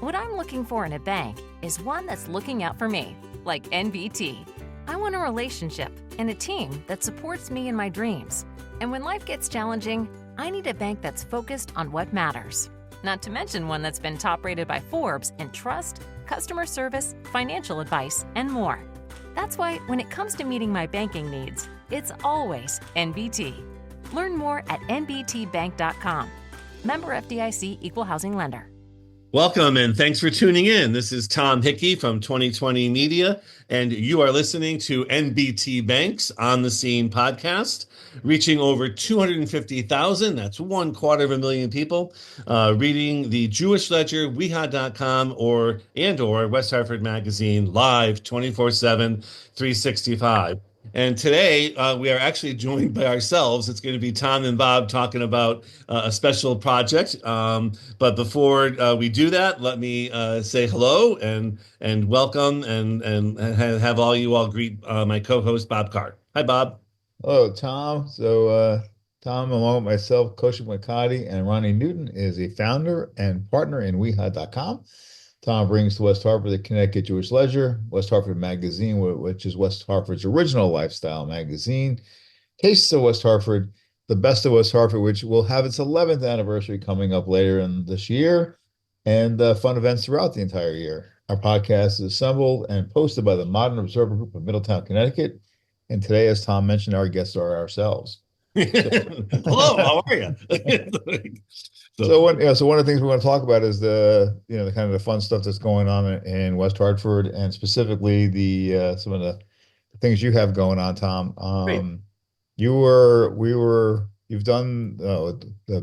What I'm looking for in a bank is one that's looking out for me, like NBT. I want a relationship and a team that supports me in my dreams. And when life gets challenging, I need a bank that's focused on what matters. Not to mention one that's been top rated by Forbes in trust, customer service, financial advice, and more. That's why when it comes to meeting my banking needs, it's always NBT. Learn more at nbtbank.com. Member FDIC Equal Housing Lender. Welcome and thanks for tuning in. This is Tom Hickey from 2020 Media, and you are listening to NBT Bank's On the Scene podcast, reaching over 250,000. That's 250,000 people reading the Jewish Ledger, Weha.com, or West Hartford Magazine live 24/7, 365. And today we are actually joined by ourselves. It's going to be Tom and Bob talking about a special project. But before we do that, let me say hello and welcome and have all you all greet my co-host Bob Carr. Hi, Bob. Hello, Tom. Tom, along with myself, Kosher McCarty, and Ronnie Newton, is a founder and partner in Weha.com. Tom brings to West Hartford the Connecticut Jewish Ledger, West Hartford Magazine, which is West Hartford's original lifestyle magazine, Tastes of West Hartford, the Best of West Hartford, which will have its 11th anniversary coming up later in this year, and fun events throughout the entire year. Our podcast is assembled and posted by the Modern Observer Group of Middletown, Connecticut. And today, as Tom mentioned, our guests are ourselves. Hello, how are you? So one of the things we want to talk about is the kind of the fun stuff that's going on in West Hartford, and specifically some of the things you have going on, Tom. You've done a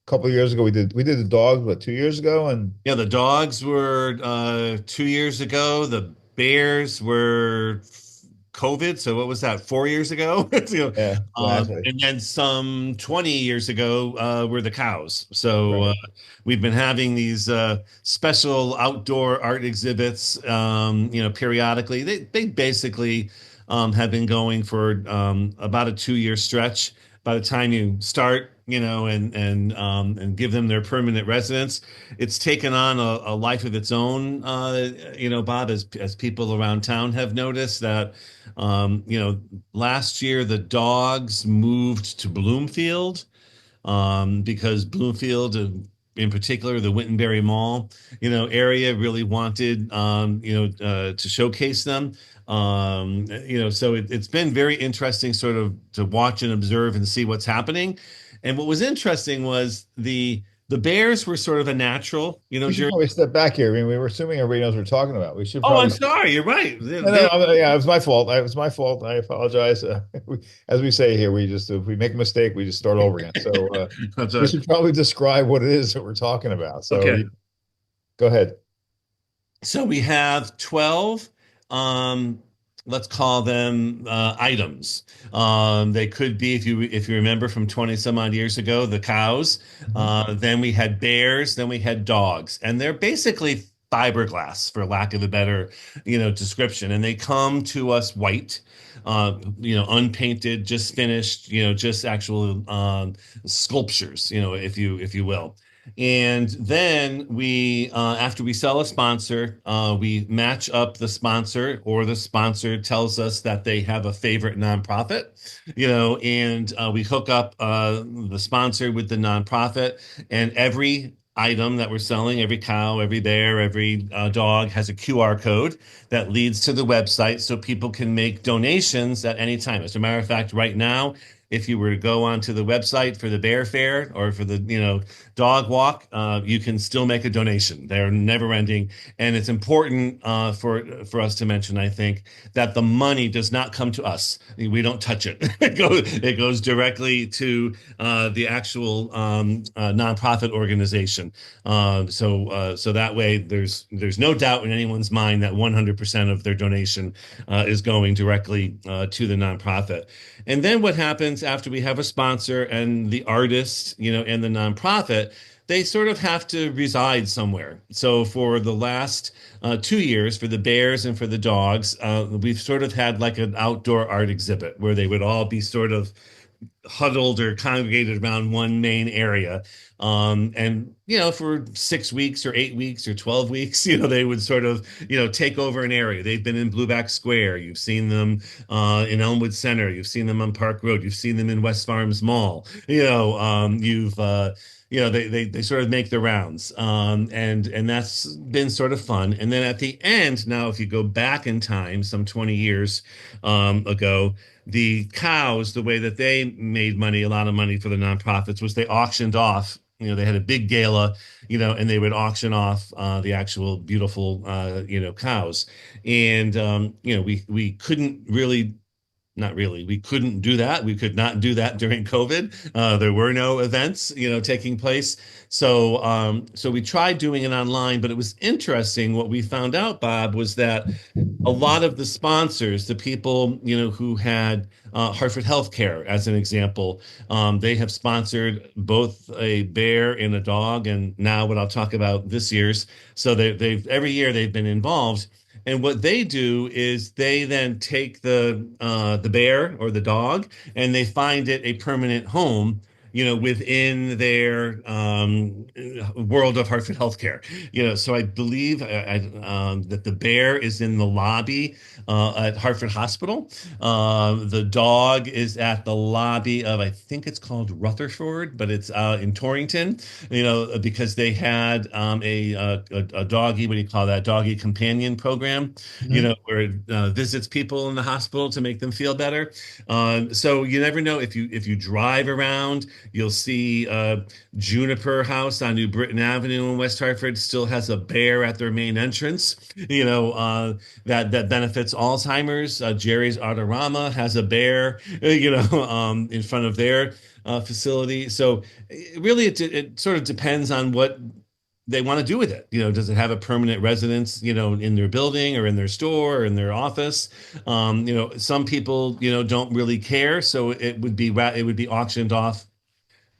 couple of years ago. We did the dogs 2 years ago, and yeah, the dogs were 2 years ago. The bears were COVID. So what was that? 4 years ago? Yeah, exactly. And then some 20 years ago were the cows. So we've been having these special outdoor art exhibits, periodically. They basically have been going for about a 2 year stretch. By the time you start, and give them their permanent residence, it's taken on a life of its own. Bob, as people around town have noticed that, last year the dogs moved to Bloomfield because Bloomfield, in particular, the Wittenberry Mall, area really wanted, to showcase them. So it's been very interesting sort of to watch and observe and see what's happening. And what was interesting was the bears were sort of a natural, we should probably step back here. I mean, we were assuming everybody knows what we're talking about. We should. I'm sorry. You're right. No, it was my fault. It was my fault. I apologize. As we say here, if we make a mistake, we just start over again. So we should probably describe what it is that we're talking about. So okay. Go ahead. So we have 12. Let's call them items. They could be, if you remember from 20 some odd years ago, the cows. Then we had bears. Then we had dogs, and they're basically fiberglass, for lack of a better, description. And they come to us white, unpainted, just finished, just actual sculptures, if you will. And then we, after we sell a sponsor, we match up the sponsor, or the sponsor tells us that they have a favorite nonprofit, and we hook up the sponsor with the nonprofit, and every item that we're selling, every cow, every bear, every dog has a QR code that leads to the website so people can make donations at any time. As a matter of fact, right now, if you were to go onto the website for the bear fair or for the, dog walk, you can still make a donation. They're never ending. And it's important for us to mention, I think, that the money does not come to us. We don't touch it. It goes directly to the actual nonprofit organization. So that way there's no doubt in anyone's mind that 100% of their donation is going directly to the nonprofit. And then what happens after we have a sponsor and the artist, and the nonprofit, they sort of have to reside somewhere. So for the last 2 years, for the bears and for the dogs, we've sort of had like an outdoor art exhibit where they would all be sort of huddled or congregated around one main area. And, for 6 weeks or 8 weeks or 12 weeks, they would sort of, take over an area. They've been in Blueback Square. You've seen them in Elmwood Center. You've seen them on Park Road. You've seen them in West Farms Mall. They sort of make the rounds, and that's been sort of fun. And then at the end, now if you go back in time, some 20 years ago, the cows, the way that they made money, a lot of money for the nonprofits, was they auctioned off. They had a big gala, and they would auction off the actual beautiful, cows. And we couldn't really, not really. We couldn't do that. We could not do that during COVID. There were no events, taking place. So we tried doing it online, but it was interesting. What we found out, Bob, was that a lot of the sponsors, the people, who had Hartford Healthcare, as an example, they have sponsored both a bear and a dog, and now what I'll talk about this year's. So they've every year they've been involved. And what they do is they then take the bear or the dog, and they find it a permanent home, within their world of Hartford Healthcare. So I believe that the bear is in the lobby at Hartford Hospital. The dog is at the lobby of, I think it's called Rutherford, but it's in Torrington. Because they had a doggy, what do you call that? Doggy companion program. Where it visits people in the hospital to make them feel better. So you never know, if you drive around. You'll see Juniper House on New Britain Avenue in West Hartford still has a bear at their main entrance, that benefits Alzheimer's. Jerry's Autorama has a bear, in front of their facility. So really, it sort of depends on what they want to do with it. Does it have a permanent residence, in their building or in their store or in their office? Some people, don't really care. So it would be auctioned off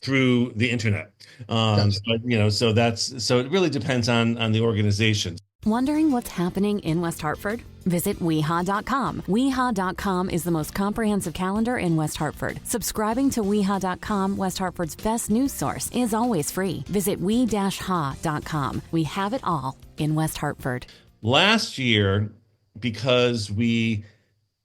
through the internet. Gotcha. So it really depends on the organization. Wondering what's happening in West Hartford? Visit weha.com. Weha.com is the most comprehensive calendar in West Hartford. Subscribing to weha.com, West Hartford's best news source, is always free. Visit we-ha.com. We have it all in West Hartford. Last year, because we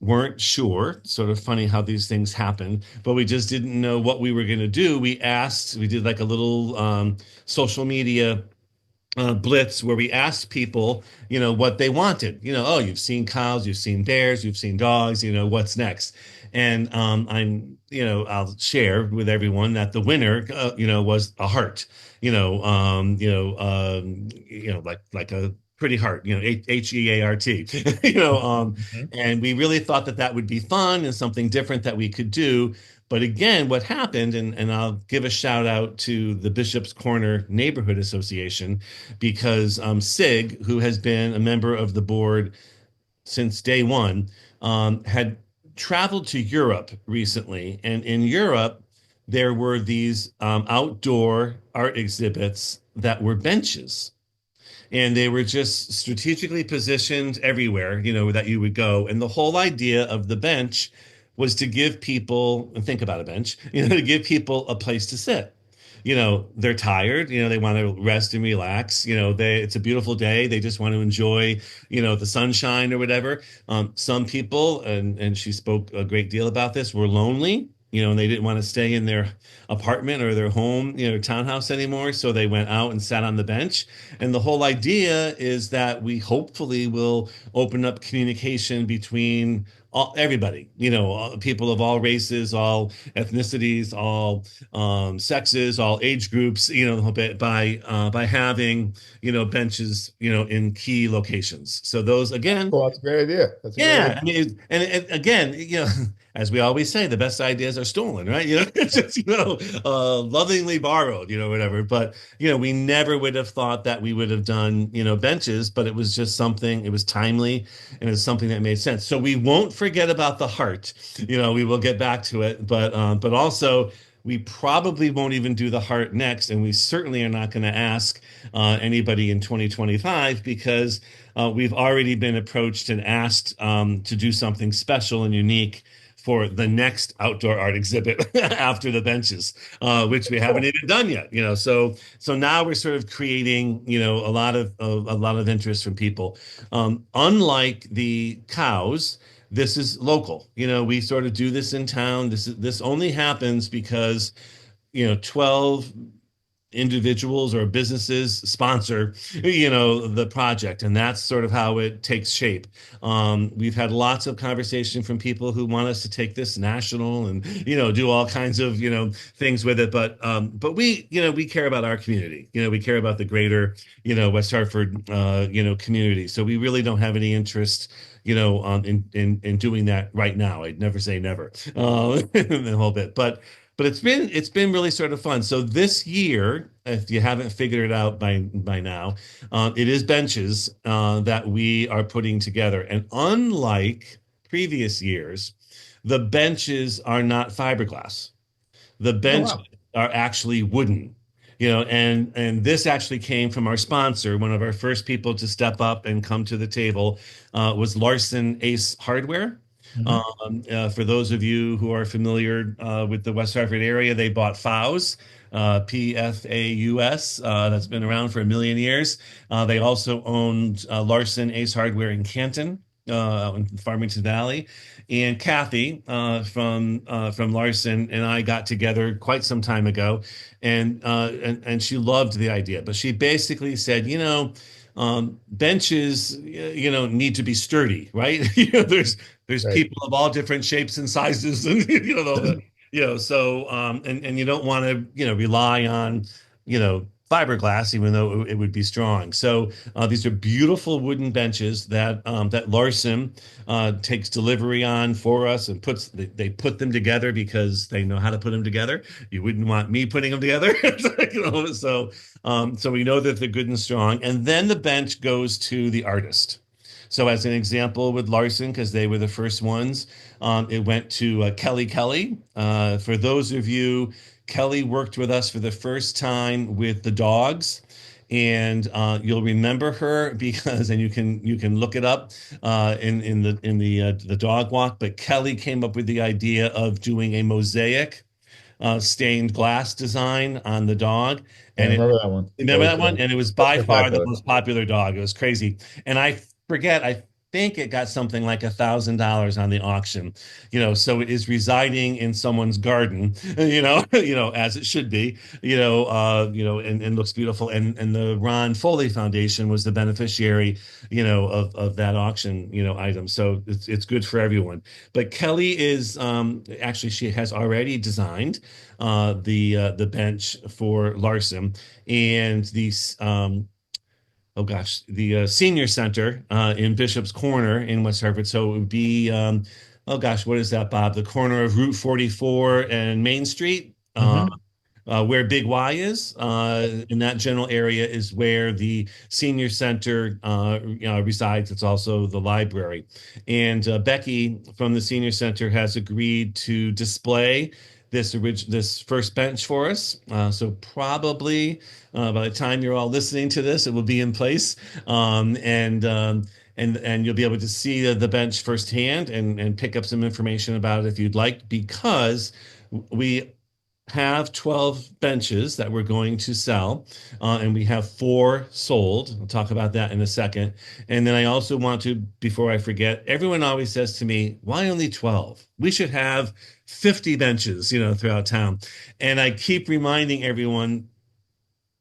weren't sure, sort of funny how these things happen, but we just didn't know what we were going to do. We did like a little social media blitz where we asked people, what they wanted. Oh, you've seen cows, you've seen bears, you've seen dogs, what's next? And I'll share with everyone that the winner, was a heart, like a pretty heart, Heart, and we really thought that would be fun and something different that we could do. But again, what happened, and I'll give a shout out to the Bishop's Corner Neighborhood Association, because Sig, who has been a member of the board since day one, had traveled to Europe recently. And in Europe, there were these outdoor art exhibits that were benches. And they were just strategically positioned everywhere, that you would go. And the whole idea of the bench was to give people, and think about a bench, to give people a place to sit. They're tired, they want to rest and relax. It's a beautiful day. They just want to enjoy, the sunshine or whatever. Some people, and she spoke a great deal about this, were lonely. And they didn't want to stay in their apartment or their home, townhouse anymore. So they went out and sat on the bench. And the whole idea is that we hopefully will open up communication between everybody, people of all races, all ethnicities, all sexes, all age groups, by having, benches, in key locations. So those, again. Oh, that's a great idea. I mean, and again, as we always say, the best ideas are stolen, right? It's just, lovingly borrowed, whatever. But, we never would have thought that we would have done, benches, but it was just something, it was timely, and it's something that made sense. So we won't forget about the heart, we will get back to it, but also we probably won't even do the heart next. And we certainly are not going to ask anybody in 2025, because we've already been approached and asked to do something special and unique for the next outdoor art exhibit after the benches, which we haven't even done yet. So now we're sort of creating, a lot of interest from people. Unlike the cows, this is local. We sort of do this in town. This only happens because 12 individuals or businesses sponsor the project, and that's sort of how it takes shape. We've had lots of conversation from people who want us to take this national and do all kinds of things with it, but we care about our community. We care about the greater West Hartford community, so we really don't have any interest in doing that right now. I'd never say never in the whole bit, but it's been really sort of fun. So this year, if you haven't figured it out by now, it is benches that we are putting together. And unlike previous years, the benches are not fiberglass. The Oh, benches wow. are actually wooden. And this actually came from our sponsor. One of our first people to step up and come to the table was Larson Ace Hardware. Mhm. For those of you who are familiar with the West Hartford area, they bought Pfaus, Pfaus, that's been around for a million years. They also owned Larson Ace Hardware in Canton, out in Farmington Valley. And Kathy from Larson and I got together quite some time ago, and she loved the idea. But she basically said, benches, need to be sturdy, right? There's Right. people of all different shapes and sizes, and so and you don't want to rely on fiberglass, even though it would be strong. So these are beautiful wooden benches that Larson takes delivery on for us and they put them together because they know how to put them together. You wouldn't want me putting them together. So we know that they're good and strong. And then the bench goes to the artist. So as an example with Larson, because they were the first ones, it went to Kelly Kelly. For those of you, Kelly worked with us for the first time with the dogs. And you'll remember her because, and you can look it up in the dog walk. But Kelly came up with the idea of doing a mosaic stained glass design on the dog. Yeah, I And remember that one. That remember was that one? And it was by far the spectacular. most popular dog. It was crazy. And I think it got something like $1,000 on the auction. So it is residing in someone's garden, as it should be, and looks beautiful. And the Ron Foley Foundation was the beneficiary, of that auction, item. So it's good for everyone. But Kelly is actually, she has already designed the bench for Larson, and these oh gosh, the senior center in Bishop's Corner in West Hartford. So it would be oh gosh, what is that, Bob? The corner of Route 44 and Main Street. Hmm. Where Big Y is, in that general area is where the senior center resides. It's also the library. And Becky from the senior center has agreed to display this first bench for us. So probably by the time you're all listening to this, it will be in place. And you'll be able to see the bench firsthand and pick up some information about it if you'd like, because we have 12 benches that we're going to sell, and we have 4 sold. I'll talk about that in a second. And then I also want to, before I forget, everyone always says to me, why only 12? We should have 50 benches, throughout town. And I keep reminding everyone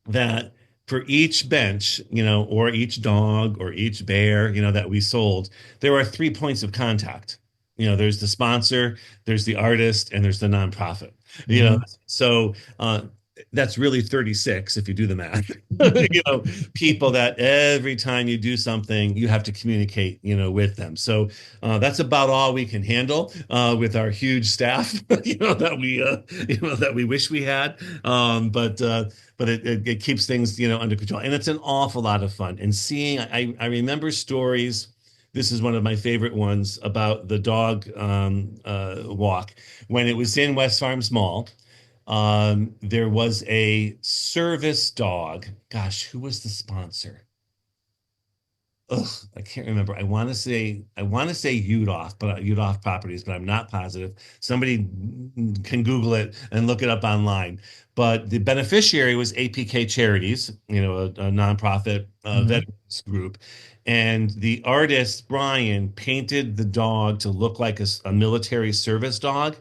that for each bench, or each dog or each bear, that we sold, there are 3 points of contact. There's the sponsor, there's the artist, and there's the nonprofit. Hmm. So that's really 36 if you do the math. People that every time you do something, you have to communicate, with them. So that's about all we can handle with our huge staff, that we wish we had. But it keeps things, under control, and it's an awful lot of fun. And seeing, I remember stories. This is one of my favorite ones about the dog walk. When it was in West Farms Mall, there was a service dog. Gosh, who was the sponsor? I can't remember. I want to say Udoff, but Udoff Properties, but I'm not positive. Somebody can Google it and look it up online. But the beneficiary was APK Charities, a nonprofit Mhm. veterans group. And the artist Brian painted the dog to look like a military service dog.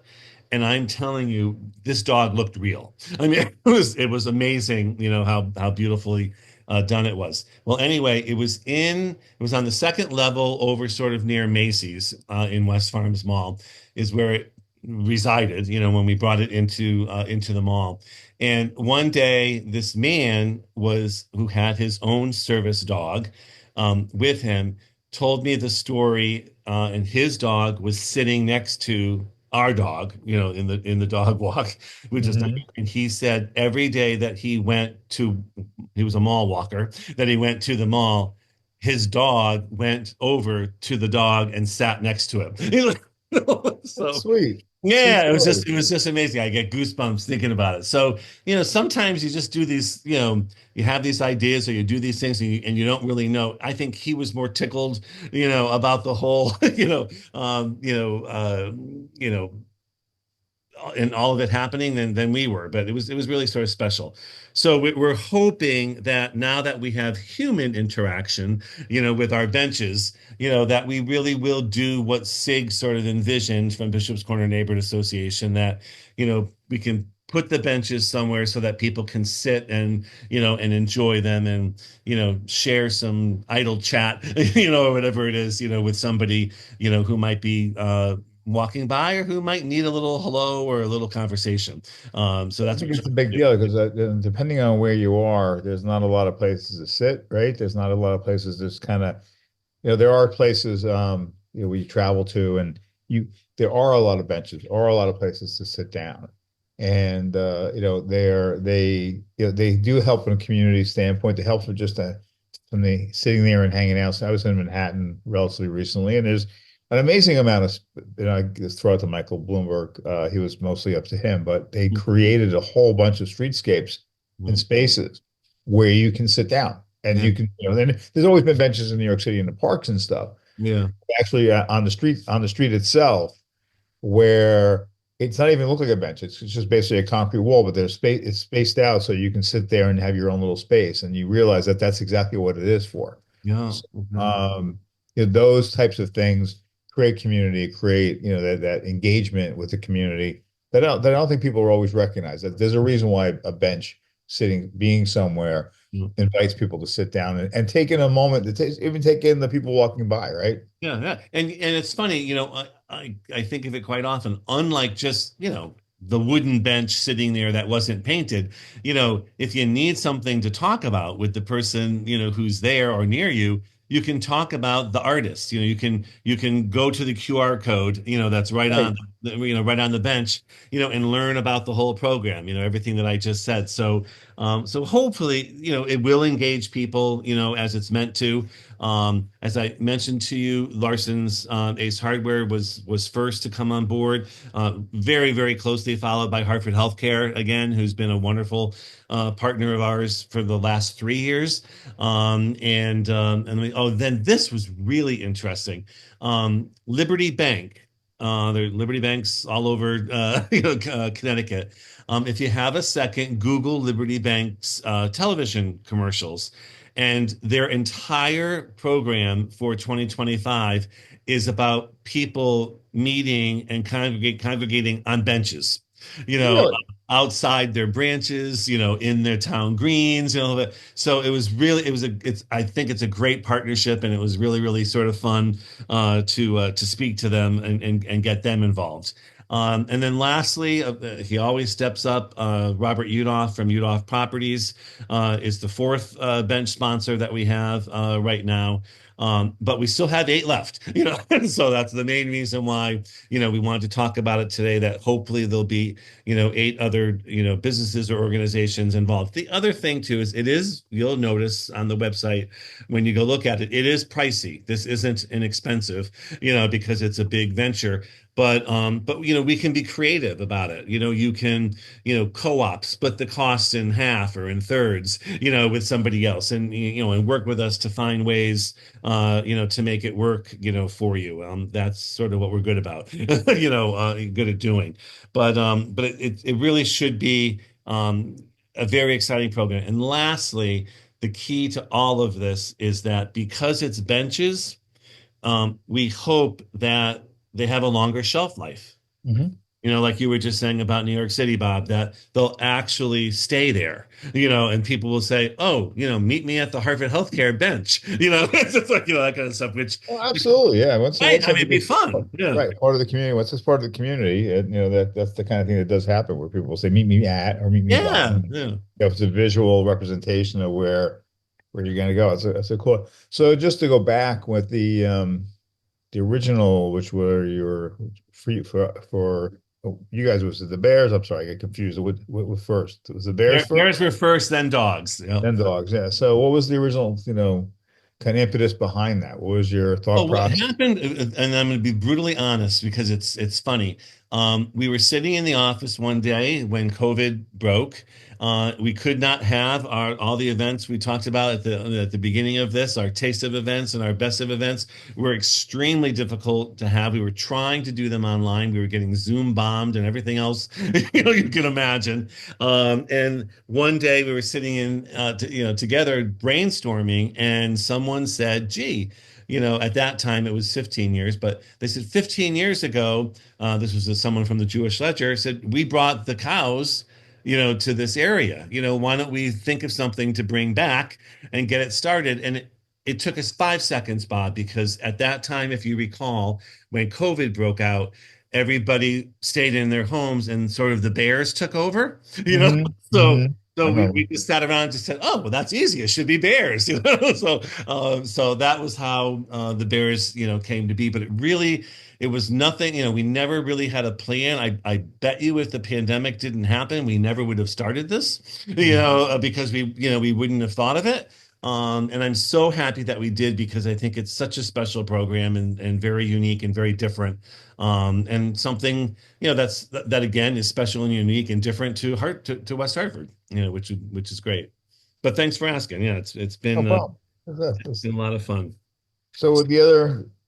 And I'm telling you, this dog looked real. I mean, it was amazing, how beautifully done it was. Well, anyway, it was on the second level over sort of near Macy's in West Farms Mall is where it resided, when we brought it into the mall. And one day, this man who had his own service dog with him told me the story, and his dog was sitting next to our dog, in the dog walk, which is, Mhm. and he said every day that he was a mall walker, that he went to the mall, his dog went over to the dog and sat next to him. That's So sweet. Sweet yeah, it was story. just it was just amazing. I get goosebumps thinking about it. So, sometimes you just do these, you have these ideas or you do these things and you don't really know. I think he was more tickled, about the whole, you know, and all of it happening than we were, but it was really sort of special. So we're hoping that now that we have human interaction, with our benches, that we really will do what SIG sort of envisioned from Bishop's Corner Neighborhood Association, that we can put the benches somewhere so that people can sit and enjoy them and share some idle chat, or whatever it is, with somebody who might be walking by or who might need a little hello or a little conversation. So I that's what think we're it's a trying big to do. deal because depending on where you are, there's not a lot of places to sit, right? There's not a lot of places just kind of, there are places where you travel to and you there are a lot of benches or a lot of places to sit down. And they do help from a community standpoint. They help from the sitting there and hanging out. So I was in Manhattan relatively recently, and there's an amazing amount of, I just throw out to Michael Bloomberg. He was mostly up to him, but they created a whole bunch of streetscapes and Mhm. spaces where you can sit down and Yeah. you can, then there's always been benches in New York City in the parks and stuff. Yeah. Actually, on the street itself, where it's not even look like a bench. It's just basically a concrete wall, but there's space. It's spaced out so you can sit there and have your own little space, and you realize that that's exactly what it is for. Yeah. So, Mhm. those types of things create community, create that engagement with the community that I don't think people are always recognize. That there's a reason why a bench being somewhere Yeah. invites people to sit down and take in a moment to even take in the people walking by, right? Yeah, yeah. And it's funny, I think of it quite often, unlike just, the wooden bench sitting there that wasn't painted, if you need something to talk about with the person, who's there or near you, you can talk about the artist. You can go to the QR code, that's right Right. on right on the bench, and learn about the whole program, everything that I just said. So hopefully, it will engage people, as it's meant to. As I mentioned to you, Larson's Ace Hardware was first to come on board, very, very closely followed by Hartford Healthcare, again, who's been a wonderful partner of ours for the last 3 years. Then this was really interesting. Liberty Bank. There are Liberty Banks all over Connecticut. If you have a second, Google Liberty Bank's television commercials. And their entire program for 2025 is about people meeting and congregating on benches, you know, Really? outside their branches, in their town greens, so I think it's a great partnership, and it was really, really sort of fun to speak to them and get them involved. And then lastly, he always steps up. Robert Udoff from Udoff Properties is the fourth bench sponsor that we have right now. But we still have 8 left, so that's the main reason why, we wanted to talk about it today, that hopefully there'll be, 8 other, businesses or organizations involved. The other thing too you'll notice on the website when you go look at it, it is pricey. This isn't inexpensive, because it's a big venture. but we can be creative about it. You can co-op, split the costs in half or in thirds, with somebody else, and work with us to find ways, to make it work, for you. That's sort of what we're good about, good at doing. But it really should be a very exciting program. And lastly, the key to all of this is that because it's benches, we hope that they have a longer shelf life. Mm-hmm. Like you were just saying about New York City, Bob, that they'll actually stay there, and people will say, oh, meet me at the Harvard Healthcare bench, it's just like, that kind of stuff, which, absolutely. Yeah. right. I mean, it'd be fun. Yeah. Right. Part of the community. Once it's part of the community, and, that's the kind of thing that does happen where people will say, meet me at, or meet me Yeah. by. Yeah. It's a visual representation of where you're going to go. It's a cool. So just to go back with the original, which were your free for you guys, was it the Bears? I'm sorry, I get confused. What first? It was the Bears first? Bears were first, then dogs. Yep. Then dogs, yeah. So what was the original, kind of impetus behind that? What was your thought process? What happened, and I'm going to be brutally honest because it's funny. We were sitting in the office one day when COVID broke. We could not have all the events we talked about at the beginning of this. Our taste of events and our best of events were extremely difficult to have. We were trying to do them online. We were getting Zoom bombed and everything else you can imagine. And one day we were sitting together brainstorming, and someone said, "Gee." At that time it was 15 years, but they said 15 years ago, this was someone from the Jewish Ledger, said, we brought the cows, to this area. Why don't we think of something to bring back and get it started? And it took us 5 seconds, Bob, because at that time, if you recall, when COVID broke out, everybody stayed in their homes and sort of the Bears took over, Mm-hmm. So. Mm-hmm. So we just sat around and just said, "Oh, well, that's easy. It should be Bears." So that was how the Bears, came to be. But it was nothing. We never really had a plan. I bet you if the pandemic didn't happen, we never would have started this, because we wouldn't have thought of it. And I'm so happy that we did, because I think it's such a special program and very unique and very different. And something, that again is special and unique and different to West Hartford, which is great. But thanks for asking. Yeah, it's been No it's been a lot of fun. So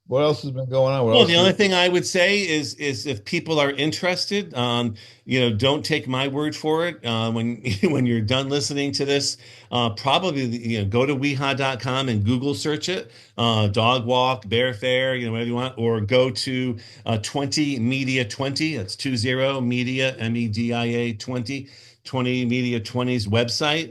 what else has been going on? The only thing I would say is if people are interested, don't take my word for it. When you're done listening to this, probably go to weha.com and Google search it, dog walk, bear fair, whatever you want, or go to 20 Media 20. That's 20 Media MEDIA 20 Media 20's website,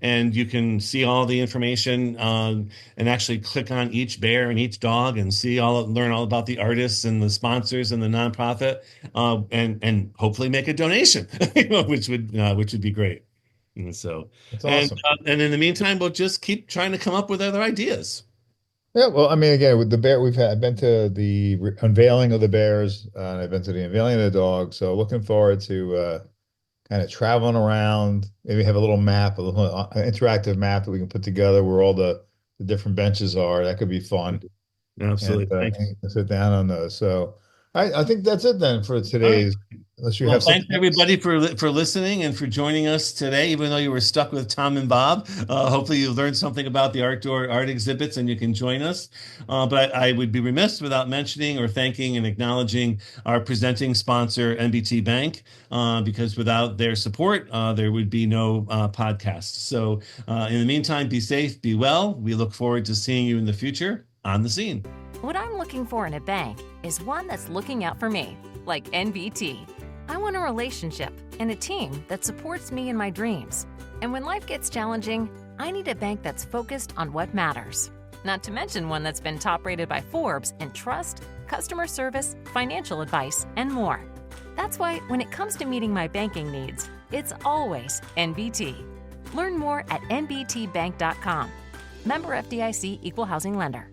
and you can see all the information and actually click on each bear and each dog and learn all about the artists and the sponsors and the nonprofit, and hopefully make a donation, which would be great. And so that's awesome. And in the meantime, we'll just keep trying to come up with other ideas. Yeah, well, I mean, again, with the bear, I've been to the unveiling of the bears, and I've been to the unveiling of the dogs. So looking forward to kind of traveling around, maybe have a little map, a little interactive map that we can put together where all the different benches are. That could be fun. Absolutely. And sit down on those. So I think that's it then for today's. Unless you have thanks everybody for listening and for joining us today, even though you were stuck with Tom and Bob. Hopefully you learned something about the outdoor art exhibits and you can join us. But I would be remiss without mentioning or thanking and acknowledging our presenting sponsor, NBT Bank, because without their support, there would be no podcast. So in the meantime, be safe, be well. We look forward to seeing you in the future on the scene. What I'm looking for in a bank is one that's looking out for me, like NBT. I want a relationship and a team that supports me in my dreams. And when life gets challenging, I need a bank that's focused on what matters. Not to mention one that's been top rated by Forbes in trust, customer service, financial advice, and more. That's why when it comes to meeting my banking needs, it's always NBT. Learn more at nbtbank.com. Member FDIC, Equal Housing Lender.